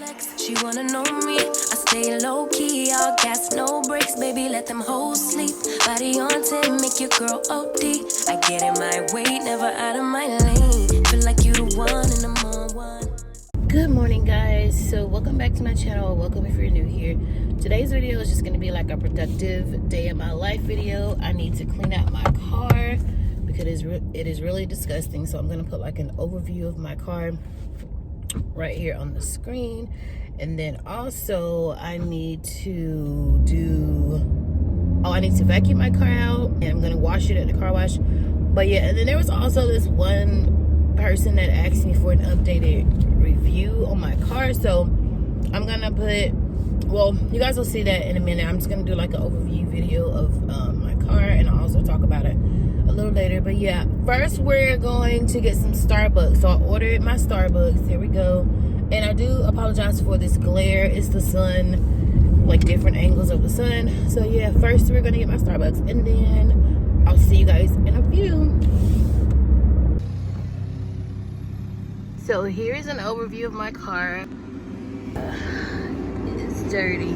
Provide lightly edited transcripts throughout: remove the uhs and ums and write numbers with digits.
flex, she wanna know me. I stay low key, all gas, no brakes, baby, let them hoes sleep. Body on 10, make your girl OD. I get in my way, never out of my lane. Feel like you the one and I'm on one. Good morning, guys. So welcome back to my channel. Welcome if you're new here. Today's video is just going to be like a productive day in my life video. I need to clean out my car because it is really disgusting. So I'm going to put like an overview of my car right here on the screen. And then also I need to vacuum my car out, and I'm going to wash it at the car wash. But yeah, and then there was also this one person that asked me for an updated review on my car, so I'm gonna put, well, you guys will see that in a minute. I'm just gonna do like an overview video of my car, and I'll also talk about it a little later. But yeah, first we're going to get some Starbucks. So I ordered my Starbucks. Here we go. And I do apologize for this glare. It's the sun, like different angles of the sun. So yeah, first we're gonna get my Starbucks, and then I'll see you guys in a few. So here's an overview of my car. It's dirty.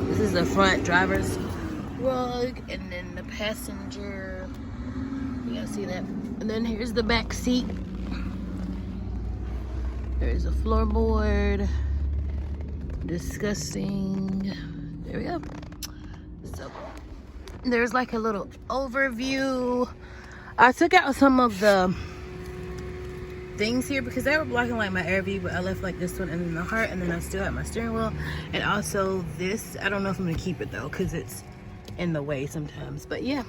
This is the front driver's rug, and then the passenger. You guys see that? And then here's the back seat. There's a floorboard. Disgusting. There we go. So there's like a little overview. I took out some of the things here because they were blocking like my air view, but I left like this one and then the heart, and then I still have my steering wheel, and also this. I don't know if I'm gonna keep it though because it's in the way sometimes, but yeah.